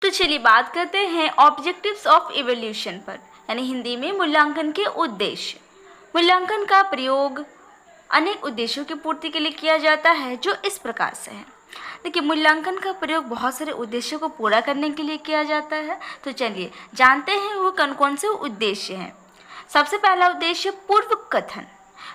तो चलिए बात करते हैं ऑब्जेक्टिव्स ऑफ इवोल्यूशन पर, यानी हिंदी में मूल्यांकन के उद्देश्य। मूल्यांकन का प्रयोग अनेक उद्देश्यों की पूर्ति के लिए किया जाता है, जो इस प्रकार से है। देखिए, मूल्यांकन का प्रयोग बहुत सारे उद्देश्यों को पूरा करने के लिए किया जाता है। तो चलिए जानते हैं वो कौन कौन से उद्देश्य हैं। सबसे पहला उद्देश्य पूर्व कथन।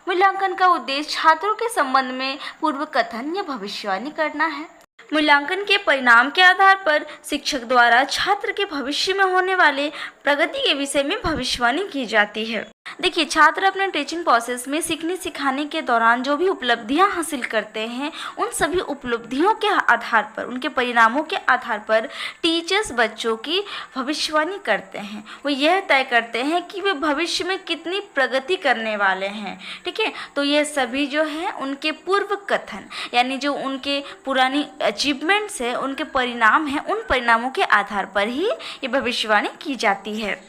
मूल्यांकन का उद्देश्य छात्रों के संबंध में पूर्व कथन या भविष्यवाणी करना है। मूल्यांकन के परिणाम के आधार पर शिक्षक द्वारा छात्र के भविष्य में होने वाले प्रगति के विषय में भविष्यवाणी की जाती है। देखिए, छात्र अपने टीचिंग प्रोसेस में सीखने सिखाने के दौरान जो भी उपलब्धियां हासिल करते हैं, उन सभी उपलब्धियों के आधार पर, उनके परिणामों के आधार पर टीचर्स बच्चों की भविष्यवाणी करते हैं। वो यह तय करते हैं कि वे भविष्य में कितनी प्रगति करने वाले हैं। ठीक है, तो ये सभी जो है उनके पूर्व कथन, यानी जो उनके पुरानी अचीवमेंट्स है, उनके परिणाम हैं, उन परिणामों के आधार पर ही ये भविष्यवाणी की जाती है।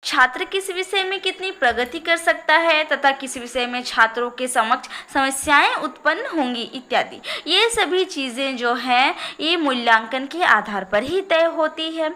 छात्र किस विषय में कितनी प्रगति कर सकता है तथा किस विषय में छात्रों के समक्ष समस्याएं उत्पन्न होंगी इत्यादि, ये सभी चीज़ें जो हैं ये मूल्यांकन के आधार पर ही तय होती है,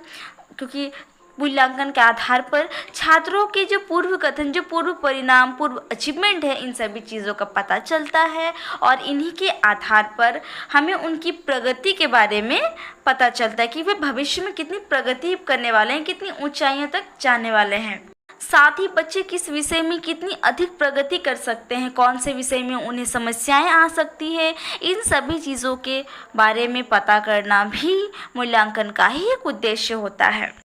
क्योंकि मूल्यांकन के आधार पर छात्रों के जो पूर्व कथन, जो पूर्व परिणाम, पूर्व अचीवमेंट है, इन सभी चीज़ों का पता चलता है और इन्हीं के आधार पर हमें उनकी प्रगति के बारे में पता चलता है कि वे भविष्य में कितनी प्रगति करने वाले हैं, कितनी ऊंचाइयों तक जाने वाले हैं। साथ ही बच्चे किस विषय में कितनी अधिक प्रगति कर सकते हैं, कौन से विषय में उन्हें समस्याएं आ सकती है, इन सभी चीज़ों के बारे में पता करना भी मूल्यांकन का ही एक उद्देश्य होता है।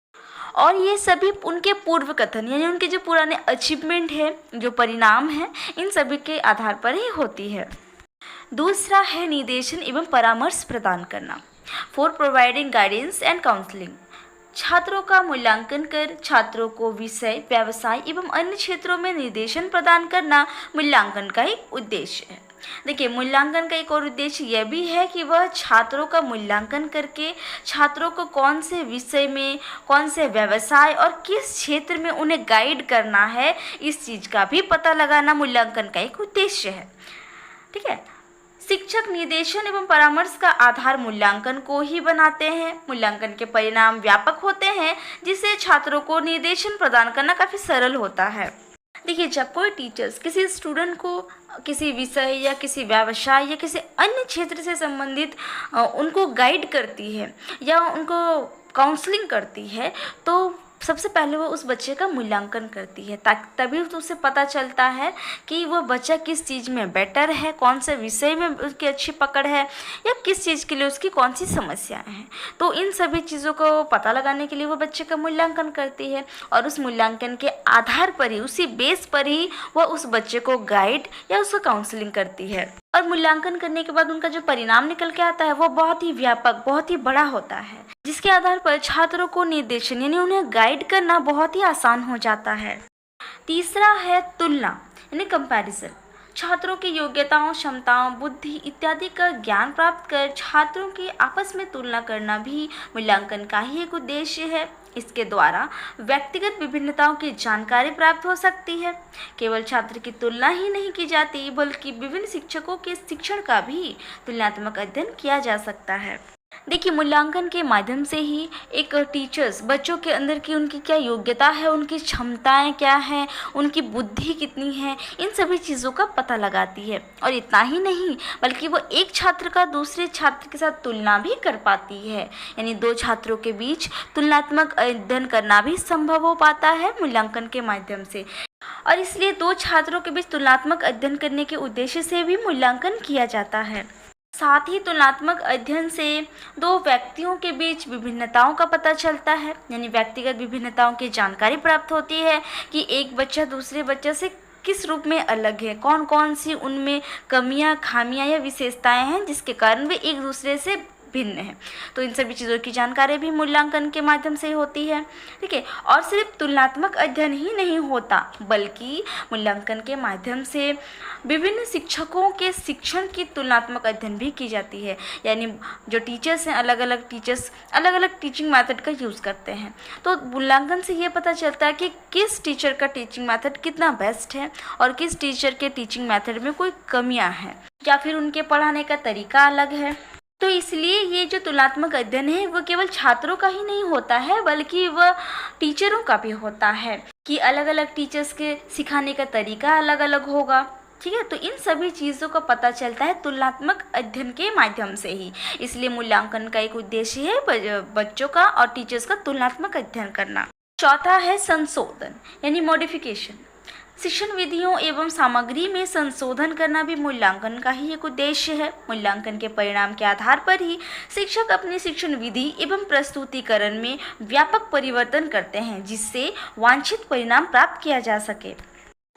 और ये सभी उनके पूर्व कथन, यानी उनके जो पुराने अचीवमेंट है, जो परिणाम है, इन सभी के आधार पर ही होती है। दूसरा है निर्देशन एवं परामर्श प्रदान करना, for providing guidance and counselling. छात्रों का मूल्यांकन कर छात्रों को विषय, व्यवसाय एवं अन्य क्षेत्रों में निर्देशन प्रदान करना मूल्यांकन का एक उद्देश्य है। देखिए, मूल्यांकन का एक और उद्देश्य यह भी है कि वह छात्रों का मूल्यांकन करके छात्रों को कौन से विषय में, कौन से व्यवसाय और किस क्षेत्र में उन्हें गाइड करना है, इस चीज़ का भी पता लगाना मूल्यांकन का एक उद्देश्य है। ठीक है, शिक्षक निर्देशन एवं परामर्श का आधार मूल्यांकन को ही बनाते हैं। मूल्यांकन के परिणाम व्यापक होते हैं, जिससे छात्रों को निर्देशन प्रदान करना काफ़ी सरल होता है। देखिए, जब कोई टीचर्स किसी स्टूडेंट को किसी विषय या किसी व्यवसाय या किसी अन्य क्षेत्र से संबंधित उनको गाइड करती है या उनको काउंसलिंग करती है, तो सबसे पहले वो उस बच्चे का मूल्यांकन करती है, ताकि तभी तो उसे पता चलता है कि वो बच्चा किस चीज़ में बेटर है, कौन से विषय में उसकी अच्छी पकड़ है या किस चीज़ के लिए उसकी कौन सी समस्याएं हैं। तो इन सभी चीज़ों को पता लगाने के लिए वो बच्चे का मूल्यांकन करती है और उस मूल्यांकन के आधार पर ही, उसी बेस पर ही वह उस बच्चे को गाइड या उसको काउंसलिंग करती है। और मूल्यांकन करने के बाद उनका जो परिणाम निकल के आता है वो बहुत ही व्यापक, बहुत ही बड़ा होता है, जिसके आधार पर छात्रों को निर्देशन यानी उन्हें गाइड करना बहुत ही आसान हो जाता है। तीसरा है तुलना यानी कंपैरिजन। छात्रों की योग्यताओं, क्षमताओं, बुद्धि इत्यादि का ज्ञान प्राप्त कर छात्रों की आपस में तुलना करना भी मूल्यांकन का ही एक उद्देश्य है। इसके द्वारा व्यक्तिगत विभिन्नताओं की जानकारी प्राप्त हो सकती है। केवल छात्र की तुलना ही नहीं की जाती, बल्कि विभिन्न शिक्षकों के शिक्षण का भी तुलनात्मक अध्ययन किया जा सकता है। देखिए, मूल्यांकन के माध्यम से ही एक टीचर्स बच्चों के अंदर की उनकी क्या योग्यता है, उनकी क्षमताएं क्या हैं, उनकी बुद्धि कितनी है, इन सभी चीज़ों का पता लगाती है। और इतना ही नहीं, बल्कि वो एक छात्र का दूसरे छात्र के साथ तुलना भी कर पाती है, यानी दो छात्रों के बीच तुलनात्मक अध्ययन करना भी संभव हो पाता है मूल्यांकन के माध्यम से। और इसलिए दो छात्रों के बीच तुलनात्मक अध्ययन करने के उद्देश्य से भी मूल्यांकन किया जाता है। साथ ही तुलनात्मक अध्ययन से दो व्यक्तियों के बीच विभिन्नताओं का पता चलता है, यानी व्यक्तिगत विभिन्नताओं की जानकारी प्राप्त होती है कि एक बच्चा दूसरे बच्चे से किस रूप में अलग है, कौन कौन सी उनमें कमियां, खामियां या विशेषताएं हैं जिसके कारण वे एक दूसरे से भिन्न है। तो इन सभी चीज़ों की जानकारी भी मूल्यांकन के माध्यम से होती है। ठीक है, और सिर्फ तुलनात्मक अध्ययन ही नहीं होता, बल्कि मूल्यांकन के माध्यम से विभिन्न शिक्षकों के शिक्षण की तुलनात्मक अध्ययन भी की जाती है, यानी जो टीचर्स हैं, अलग अलग टीचर्स अलग अलग टीचिंग मेथड का यूज़ करते हैं। तो मूल्यांकन से ये पता चलता है कि किस टीचर का टीचिंग मेथड कितना बेस्ट है और किस टीचर के टीचिंग मेथड में कोई कमियां हैं या फिर उनके पढ़ाने का तरीका अलग है। तो इसलिए ये जो तुलनात्मक अध्ययन है वो केवल छात्रों का ही नहीं होता है, बल्कि वह टीचरों का भी होता है कि अलग अलग टीचर्स के सिखाने का तरीका अलग अलग होगा। ठीक है, तो इन सभी चीज़ों का पता चलता है तुलनात्मक अध्ययन के माध्यम से ही। इसलिए मूल्यांकन का एक उद्देश्य है बच्चों का और टीचर्स का तुलनात्मक अध्ययन करना। चौथा है संशोधन यानी मॉडिफिकेशन। शिक्षण विधियों एवं सामग्री में संशोधन करना भी मूल्यांकन का ही एक उद्देश्य है। मूल्यांकन के परिणाम के आधार पर ही शिक्षक अपनी शिक्षण विधि एवं प्रस्तुतिकरण में व्यापक परिवर्तन करते हैं, जिससे वांछित परिणाम प्राप्त किया जा सके।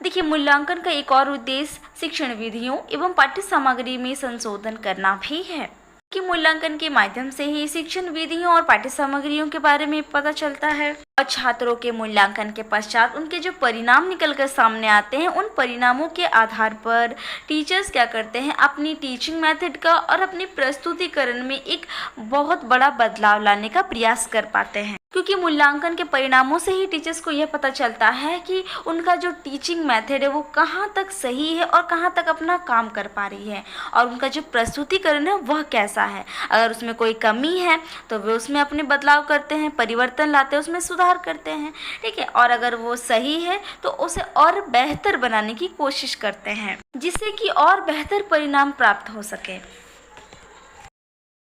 देखिए, मूल्यांकन का एक और उद्देश्य शिक्षण विधियों एवं पाठ्य सामग्री में संशोधन करना भी है कि मूल्यांकन के माध्यम से ही शिक्षण विधियों और पाठ्य सामग्रियों के बारे में पता चलता है और छात्रों के मूल्यांकन के पश्चात उनके जो परिणाम निकल कर सामने आते हैं, उन परिणामों के आधार पर टीचर्स क्या करते हैं, अपनी टीचिंग मेथड का और अपनी प्रस्तुतिकरण में एक बहुत बड़ा बदलाव लाने का प्रयास कर पाते हैं। क्योंकि मूल्यांकन के परिणामों से ही टीचर्स को यह पता चलता है कि उनका जो टीचिंग मेथड है वो कहाँ तक सही है और कहाँ तक अपना काम कर पा रही है, और उनका जो प्रस्तुतिकरण है वह कैसा है। अगर उसमें कोई कमी है तो वे उसमें अपने बदलाव करते हैं, परिवर्तन लाते हैं, उसमें सुधार करते हैं। ठीक है, और अगर वो सही है तो उसे और बेहतर बनाने की कोशिश करते हैं, जिससे कि और बेहतर परिणाम प्राप्त हो सके।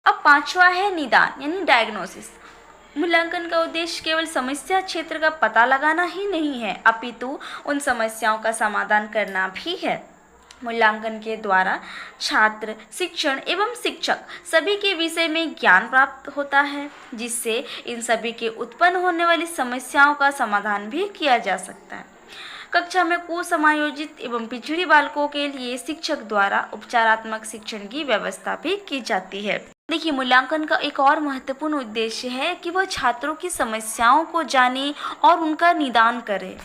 अब पांचवा है निदान यानी डायग्नोसिस। मूल्यांकन का उद्देश्य केवल समस्या क्षेत्र का पता लगाना ही नहीं है, अपितु उन समस्याओं का समाधान करना भी है। मूल्यांकन के द्वारा छात्र, शिक्षण एवं शिक्षक सभी के विषय में ज्ञान प्राप्त होता है, जिससे इन सभी के उत्पन्न होने वाली समस्याओं का समाधान भी किया जा सकता है। कक्षा में कुसमायोजित एवं पिछड़ी बालकों के लिए शिक्षक द्वारा उपचारात्मक शिक्षण की व्यवस्था भी की जाती है। देखिए, मूल्यांकन का एक और महत्वपूर्ण उद्देश्य है कि वह छात्रों की समस्याओं को जाने और उनका निदान करे।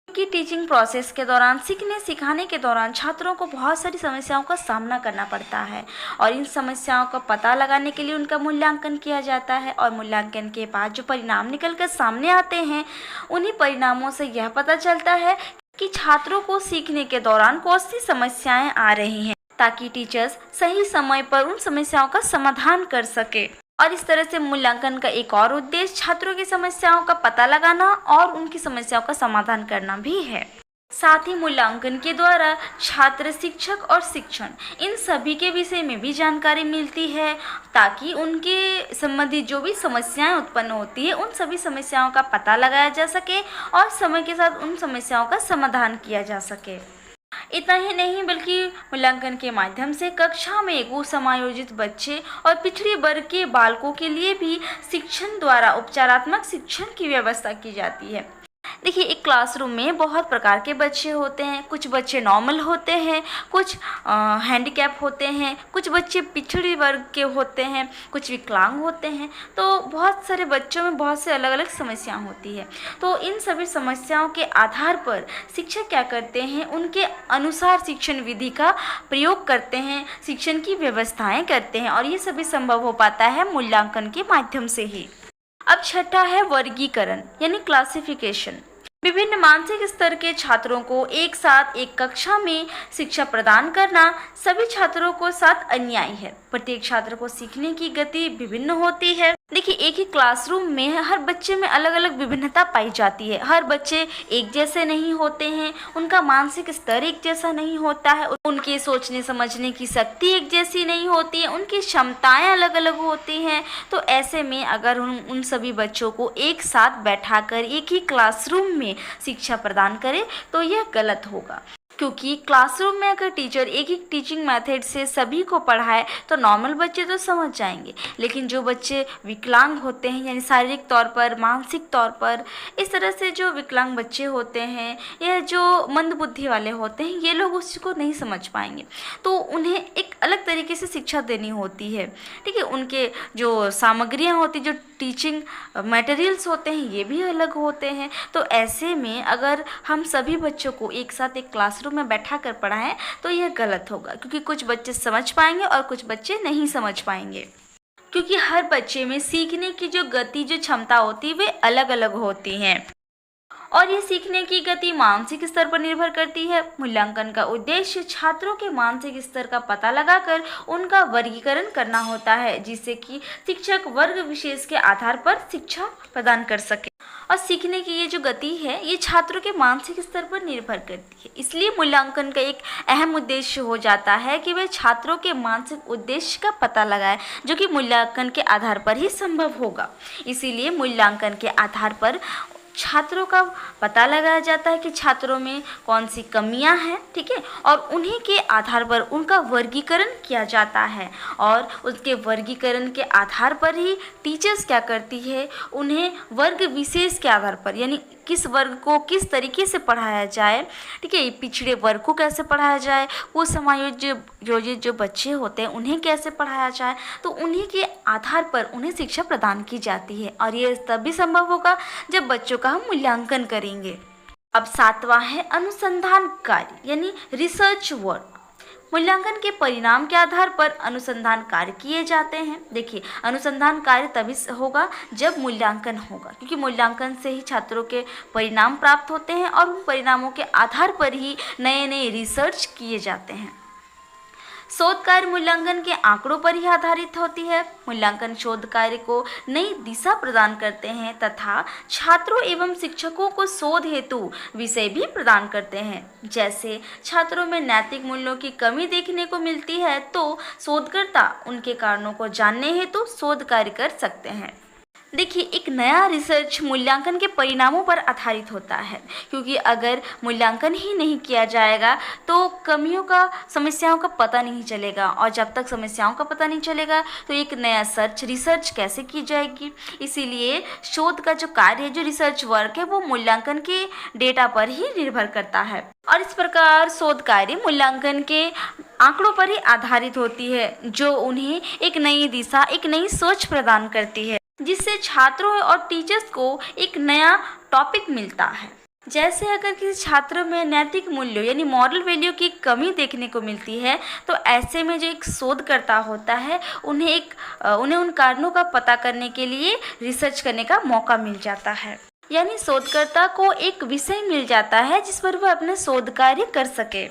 कि टीचिंग प्रोसेस के दौरान, सीखने सिखाने के दौरान छात्रों को बहुत सारी समस्याओं का सामना करना पड़ता है और इन समस्याओं का पता लगाने के लिए उनका मूल्यांकन किया जाता है। और मूल्यांकन के बाद जो परिणाम निकल कर सामने आते हैं, उन्हीं परिणामों से यह पता चलता है कि छात्रों को सीखने के दौरान कौन सी समस्याएं आ रही हैं, ताकि टीचर्स सही समय पर उन समस्याओं का समाधान कर सके। और इस तरह से मूल्यांकन का एक और उद्देश्य छात्रों की समस्याओं का पता लगाना और उनकी समस्याओं का समाधान करना भी है। साथ ही मूल्यांकन के द्वारा छात्र, शिक्षक और शिक्षण इन सभी के विषय में भी जानकारी मिलती है, ताकि उनके संबंधित जो भी समस्याएं उत्पन्न होती है, उन सभी समस्याओं का पता लगाया जा सके और समय के साथ उन समस्याओं का समाधान किया जा सके। इतना ही नहीं, बल्कि मूल्यांकन के माध्यम से कक्षा में कुसमायोजित बच्चे और पिछड़ी वर्ग के बालकों के लिए भी शिक्षण द्वारा उपचारात्मक शिक्षण की व्यवस्था की जाती है। देखिए, एक क्लासरूम में बहुत प्रकार के बच्चे होते हैं। कुछ बच्चे नॉर्मल होते हैं, कुछ हैंडीकैप होते हैं, कुछ बच्चे पिछड़ी वर्ग के होते हैं, कुछ विकलांग होते हैं। तो बहुत सारे बच्चों में बहुत से अलग अलग समस्याएं होती है। तो इन सभी समस्याओं के आधार पर शिक्षक क्या करते हैं, उनके अनुसार शिक्षण विधि का प्रयोग करते हैं, शिक्षण की व्यवस्थाएं करते हैं, और ये सभी संभव हो पाता है मूल्यांकन के माध्यम से ही। अब छठा है वर्गीकरण यानी क्लासिफिकेशन। विभिन्न मानसिक स्तर के छात्रों को एक साथ एक कक्षा में शिक्षा प्रदान करना सभी छात्रों को साथ अन्याय है। प्रत्येक छात्र को सीखने की गति विभिन्न होती है। देखिए, एक ही क्लासरूम में हर बच्चे में अलग अलग विभिन्नता पाई जाती है। हर बच्चे एक जैसे नहीं होते हैं, उनका मानसिक स्तर एक जैसा नहीं होता है, उनके सोचने समझने की शक्ति एक जैसी नहीं होती है, उनकी क्षमताएं अलग अलग होती हैं। तो ऐसे में अगर हम उन सभी बच्चों को एक साथ बैठाकर एक ही क्लासरूम में शिक्षा प्रदान करें तो यह गलत होगा, क्योंकि क्लासरूम में अगर टीचर एक ही टीचिंग मेथड से सभी को पढ़ाए तो नॉर्मल बच्चे तो समझ जाएंगे, लेकिन जो बच्चे विकलांग होते हैं यानी शारीरिक तौर पर, मानसिक तौर पर, इस तरह से जो विकलांग बच्चे होते हैं या जो मंदबुद्धि वाले होते हैं, ये लोग उस चीज़ को नहीं समझ पाएंगे। तो उन्हें एक अलग तरीके से शिक्षा देनी होती है। ठीक है, उनके जो सामग्रियाँ होती, जो टीचिंग मटेरियल्स होते हैं, ये भी अलग होते हैं। तो ऐसे में अगर हम सभी बच्चों को एक साथ एक क्लासरूम में बैठा कर पढ़ाएं तो यह गलत होगा, क्योंकि कुछ बच्चे समझ पाएंगे और कुछ बच्चे नहीं समझ पाएंगे, क्योंकि हर बच्चे में सीखने की जो गति, जो क्षमता होती है वे अलग अलग होती हैं। और ये सीखने की गति मानसिक स्तर पर निर्भर करती है। मूल्यांकन का उद्देश्य छात्रों के मानसिक स्तर का पता लगाकर उनका वर्गीकरण करना होता है, जिससे कि शिक्षक वर्ग विशेष के आधार पर शिक्षा प्रदान कर सके। और सीखने की ये जो गति है ये छात्रों के मानसिक स्तर पर निर्भर करती है। इसलिए मूल्यांकन का एक अहम उद्देश्य हो जाता है कि वे छात्रों के मानसिक उद्देश्य का पता लगाए, जो कि मूल्यांकन के आधार पर ही संभव होगा। इसीलिए मूल्यांकन के आधार पर छात्रों का पता लगाया जाता है कि छात्रों में कौन सी कमियां हैं, ठीक है, और उन्हीं के आधार पर उनका वर्गीकरण किया जाता है। और उसके वर्गीकरण के आधार पर ही टीचर्स क्या करती है, उन्हें वर्ग विशेष के आधार पर, यानी किस वर्ग को किस तरीके से पढ़ाया जाए, ठीक है, पिछड़े वर्ग को कैसे पढ़ाया जाए, वो समायोजित जो बच्चे होते हैं उन्हें कैसे पढ़ाया जाए, तो उन्हीं के आधार पर उन्हें शिक्षा प्रदान की जाती है। और ये तभी संभव होगा जब बच्चों का हम मूल्यांकन करेंगे। अब 7वां है अनुसंधान कार्य, यानी रिसर्च वर्क। मूल्यांकन के परिणाम के आधार पर अनुसंधान कार्य किए जाते हैं। देखिए, अनुसंधान कार्य तभी होगा जब मूल्यांकन होगा, क्योंकि मूल्यांकन से ही छात्रों के परिणाम प्राप्त होते हैं और उन परिणामों के आधार पर ही नए नए रिसर्च किए जाते हैं। शोध कार्य मूल्यांकन के आंकड़ों पर ही आधारित होती है। मूल्यांकन शोध कार्य को नई दिशा प्रदान करते हैं तथा छात्रों एवं शिक्षकों को शोध हेतु विषय भी प्रदान करते हैं। जैसे छात्रों में नैतिक मूल्यों की कमी देखने को मिलती है तो शोधकर्ता उनके कारणों को जानने हेतु शोध कार्य कर सकते हैं। देखिए, एक नया रिसर्च मूल्यांकन के परिणामों पर आधारित होता है, क्योंकि अगर मूल्यांकन ही नहीं किया जाएगा तो कमियों का, समस्याओं का पता नहीं चलेगा, और जब तक समस्याओं का पता नहीं चलेगा तो एक नया रिसर्च कैसे की जाएगी। इसीलिए शोध का जो कार्य है, जो रिसर्च वर्क है, वो मूल्यांकन के डेटा पर ही निर्भर करता है। और इस प्रकार शोध कार्य मूल्यांकन के आंकड़ों पर ही आधारित होती है, जो उन्हें एक नई दिशा, एक नई सोच प्रदान करती है, जिससे छात्रों और टीचर्स को एक नया टॉपिक मिलता है। जैसे अगर किसी छात्र में नैतिक मूल्यों यानी मॉरल वैल्यू की कमी देखने को मिलती है तो ऐसे में जो एक शोधकर्ता होता है उन्हें उन कारणों का पता करने के लिए रिसर्च करने का मौका मिल जाता है। यानी शोधकर्ता को एक विषय मिल जाता है जिस पर वह अपने शोध कार्य कर सके।